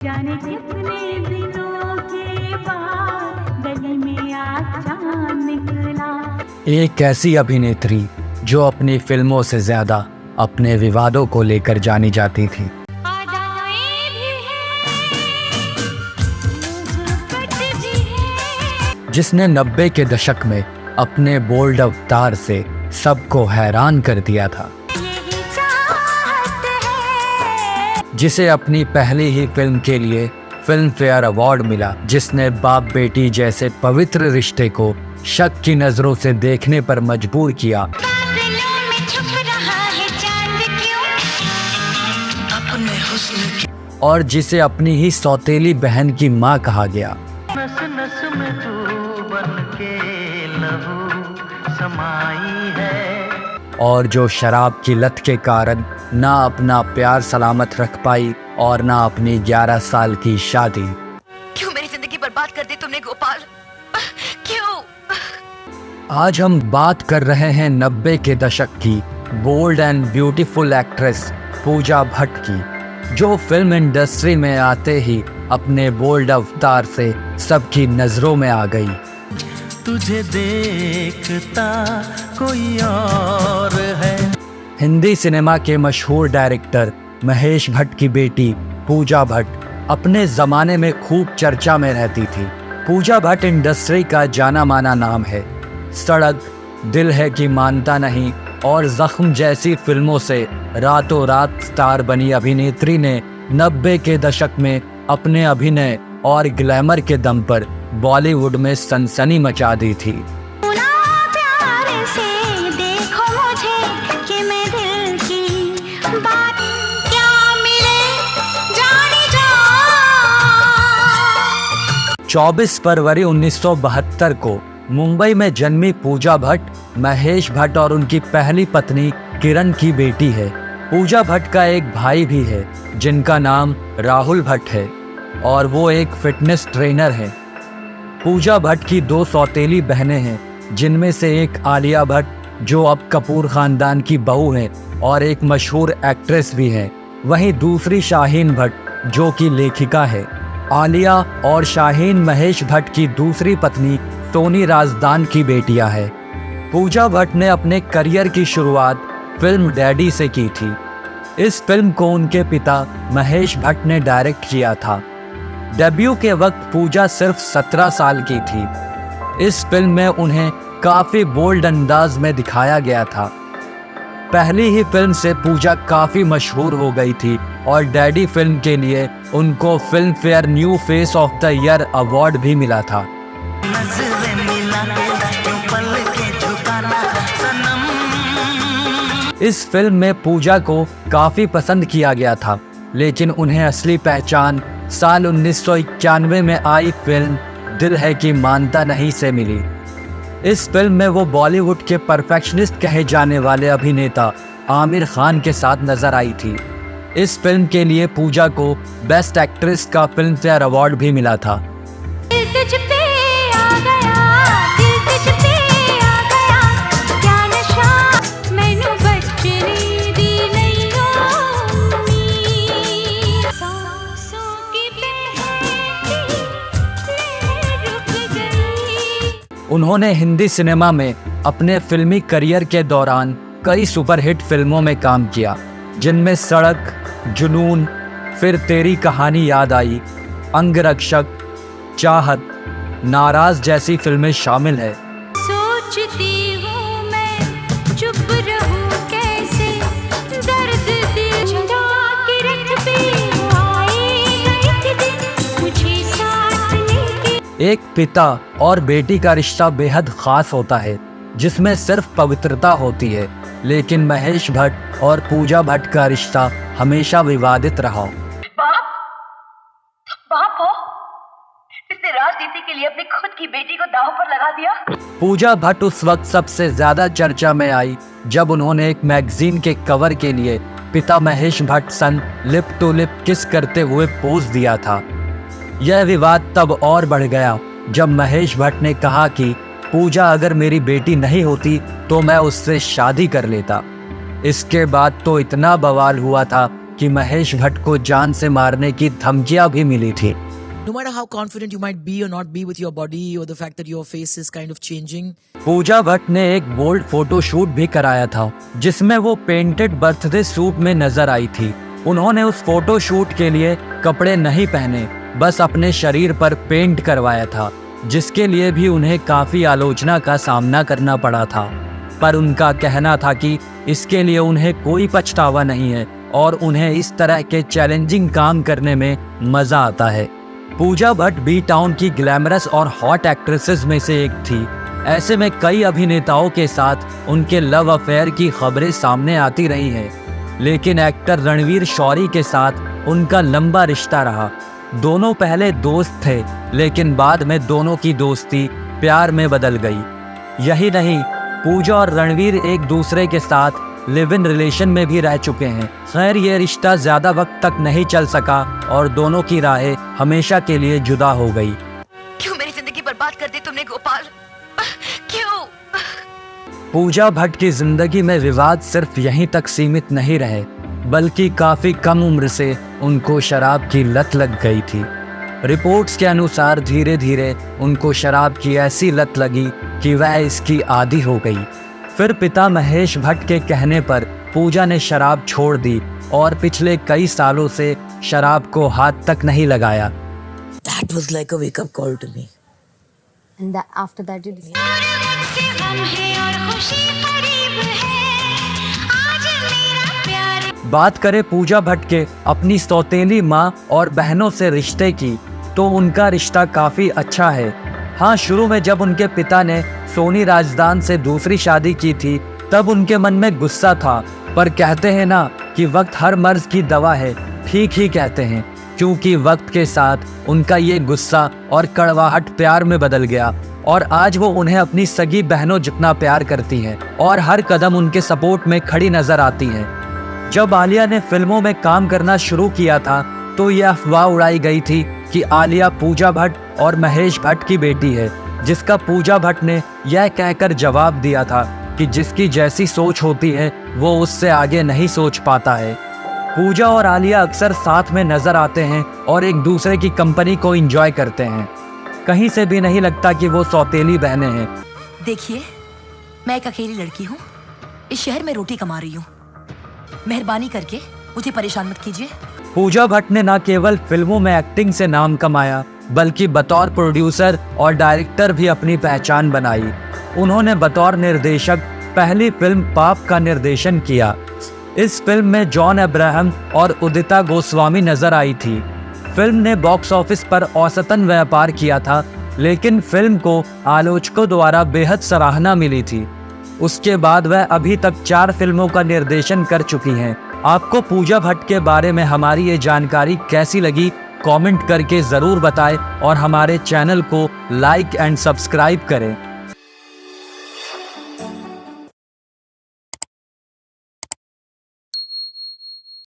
जाने कितने दिनों के बाद गली में आज चांद निकला। एक ऐसी अभिनेत्री जो अपनी फिल्मों से ज्यादा अपने विवादों को लेकर जानी जाती थी। जिसने 90 के दशक में अपने बोल्ड अवतार से सबको हैरान कर दिया था। जिसे अपनी पहली ही फिल्म के लिए फिल्म फेयर अवार्ड मिला, जिसने बाप बेटी जैसे पवित्र रिश्ते को शक की नजरों से देखने पर मजबूर किया और जिसे अपनी ही सौतेली बहन की मां कहा गया। नस नस में तू बनके लहू समाई है। और जो शराब की लत के कारण ना अपना प्यार सलामत रख पाई और ना अपनी 11 साल की शादी। क्यों मेरी जिंदगी बर्बाद कर दी तुमने गोपाल? क्यों? आज हम बात कर रहे हैं 90 के दशक की bold and beautiful actress Pooja Bhatt की, जो फिल्म इंडस्ट्री में आते ही अपने बोल्ड अवतार से सबकी नजरों में आ गई। तुझे देखता कोई और है। हिंदी सिनेमा के मशहूर डायरेक्टर महेश भट्ट की बेटी पूजा भट्ट अपने ज़माने में खूब चर्चा में रहती थी। पूजा भट्ट इंडस्ट्री का जाना माना नाम है। सड़क, दिल है कि मानता नहीं और जख्म जैसी फिल्मों से रातों रात स्टार बनी अभिनेत्री ने 90 के दशक में अपने अभिनय और ग्लैमर के दम पर बॉलीवुड में सनसनी मचा दी थी। देखो मुझे कि मैं दिल की बात क्या मिले जाने जा। 24 फरवरी 1972 को मुंबई में जन्मी पूजा भट्ट महेश भट्ट और उनकी पहली पत्नी किरण की बेटी है। पूजा भट्ट का एक भाई भी है जिनका नाम राहुल भट्ट है और वो एक फिटनेस ट्रेनर है। पूजा भट्ट की 2 सौतेली बहनें हैं, जिनमें से एक आलिया भट्ट जो अब कपूर खानदान की बहू है और एक मशहूर एक्ट्रेस भी है। वहीं दूसरी शाहीन भट्ट जो कि लेखिका है। आलिया और शाहीन महेश भट्ट की दूसरी पत्नी टोनी राजदान की बेटियां हैं। पूजा भट्ट ने अपने करियर की शुरुआत फिल्म डैडी से की थी। इस फिल्म को उनके पिता महेश भट्ट ने डायरेक्ट किया था। डेब्यू के वक्त पूजा सिर्फ 17 साल की थी। इस फिल्म में उन्हें काफ़ी बोल्ड अंदाज में दिखाया गया था। पहली ही फिल्म से पूजा काफ़ी मशहूर हो गई थी और डैडी फिल्म के लिए उनको film fair new face of the year award भी मिला था। इस फिल्म में पूजा को काफ़ी पसंद किया गया था, लेकिन उन्हें असली पहचान साल 1991 में आई फिल्म दिल है कि मानता नहीं से मिली। इस फिल्म में वो बॉलीवुड के परफेक्शनिस्ट कहे जाने वाले अभिनेता आमिर खान के साथ नजर आई थी। इस फिल्म के लिए पूजा को बेस्ट एक्ट्रेस का फिल्म फेयर अवार्ड भी मिला था। उन्होंने हिंदी सिनेमा में अपने फिल्मी करियर के दौरान कई सुपरहिट फिल्मों में काम किया, जिनमें सड़क, जुनून, फिर तेरी कहानी याद आई, अंगरक्षक, चाहत, नाराज जैसी फिल्में शामिल है। सोचती हूँ मैं चुप रहूँ कैसे, दर्द दिल छुपा के रख पे आएगा एक दिन मुझे साथ लेके। एक पिता और बेटी का रिश्ता बेहद खास होता है, जिसमें सिर्फ पवित्रता होती है, लेकिन महेश भट्ट और पूजा भट्ट का रिश्ता हमेशा विवादित रहा। बाप हो, इसने राजनीति के लिए अपनी खुद की बेटी को दांव पर लगा दिया। पूजा भट्ट उस वक्त सबसे ज्यादा चर्चा में आई जब उन्होंने एक मैगजीन के कवर के लिए पिता महेश भट्ट सन लिप टू लिप किस करते हुए पोज दिया था। यह विवाद तब और बढ़ गया जब महेश भट्ट ने कहा कि पूजा अगर मेरी बेटी नहीं होती तो मैं उससे शादी कर लेता। इसके बाद तो इतना बवाल हुआ था कि महेश भट्ट को जान से मारने की धमकियां भी मिली थी। No matter how confident you might be or not be with your body or the fact that your face is kind of changing. Pooja Bhatt ने एक बोल्ड फोटो शूट भी कराया था जिसमें वो पेंटेड बर्थडे सूट में नजर आई थी। उन्होंने उस फोटो शूट के लिए कपड़े नहीं पहने, बस अपने शरीर पर पेंट करवाया था, जिसके लिए भी उन्हें काफी आलोचना का सामना करना पड़ा था। पर उनका कहना था कि इसके लिए उन्हें कोई पछतावा नहीं है और उन्हें इस तरह के चैलेंजिंग काम करने में मजा आता है। पूजा भट्ट बी टाउन की ग्लैमरस और हॉट एक्ट्रेसेस में से एक थी। ऐसे में कई अभिनेताओं के साथ उनके लव अफेयर की खबरें सामने आती रही हैं, लेकिन एक्टर रणवीर शौरी के साथ उनका लंबा रिश्ता रहा। दोनों पहले दोस्त थे, लेकिन बाद में दोनों की दोस्ती प्यार में बदल गई। यही नहीं, पूजा और रणवीर एक दूसरे के साथ लिव इन रिलेशन में भी रह चुके हैं। खैर, ये रिश्ता ज्यादा वक्त तक नहीं चल सका और दोनों की राहें हमेशा के लिए जुदा हो गई। क्यों मेरी जिंदगी बर्बाद कर दी तुमने गोपाल? क्यों? पूजा भट्ट की जिंदगी में विवाद सिर्फ यहीं तक सीमित नहीं रहे, बल्कि काफी कम उम्र से उनको शराब की लत लग गई थी। रिपोर्ट्स के अनुसार धीरे धीरे उनको शराब की ऐसी लत लगी कि वह इसकी आदी हो गई। फिर पिता महेश भट्ट के कहने पर पूजा ने शराब छोड़ दी और पिछले कई सालों से शराब को हाथ तक नहीं लगाया। That was like a wake-up call to me. And after that you decided. से गम है और खुशी करीब है, आज मेरा प्यार। बात करें पूजा भट्ट के अपनी सौतेली माँ और बहनों से रिश्ते की, तो उनका रिश्ता काफी अच्छा है। हाँ, शुरू में जब उनके पिता ने सोनी राजदान से दूसरी शादी की थी, तब उनके मन में गुस्सा था, पर कहते हैं ना कि वक्त हर मर्ज की दवा है, ठीक ही कहते हैं, क्योंकि वक्त के साथ उनका ये गुस्सा और कड़वाहट प्यार में बदल गया और आज वो उन्हें अपनी सगी बहनों जितना प्यार करती हैं और हर कदम उनके सपोर्ट में खड़ी नजर आती हैं। जब आलिया ने फिल्मों में काम करना शुरू किया था, तो यह अफवाह उड़ाई गई थी कि आलिया पूजा भट्ट और महेश भट्ट की बेटी है, जिसका पूजा भट्ट ने यह कहकर जवाब दिया था कि जिसकी जैसी सोच होती है वो उससे आगे नहीं सोच पाता है। पूजा और आलिया अक्सर साथ में नजर आते हैं और एक दूसरे की कंपनी को एंजॉय करते हैं। कहीं से भी नहीं लगता कि वो सौतेली बहनें हैं। देखिए, मैं एक अकेली लड़की हूँ, इस शहर में रोटी कमा रही हूँ। मेहरबानी करके मुझे परेशान मत कीजिए। पूजा भट्ट ने न केवल फिल्मों में एक्टिंग से नाम कमाया, बल्कि बतौर प्रोड्यूसर और डायरेक्टर भी अपनी पहचान बनाई। उन्होंने बतौर निर्देशक पहली फिल्म पाप का निर्देशन किया। इस फिल्म में जॉन अब्राहम और उदिता गोस्वामी नजर आई थी। फिल्म ने बॉक्स ऑफिस पर औसतन व्यापार किया था, लेकिन फिल्म को आलोचकों द्वारा बेहद सराहना मिली थी। उसके बाद वह अभी तक 4 फिल्मों का निर्देशन कर चुकी हैं। आपको पूजा भट्ट के बारे में हमारी ये जानकारी कैसी लगी, कमेंट करके ज़रूर बताएं और हमारे चैनल को लाइक एंड सब्सक्राइब करें।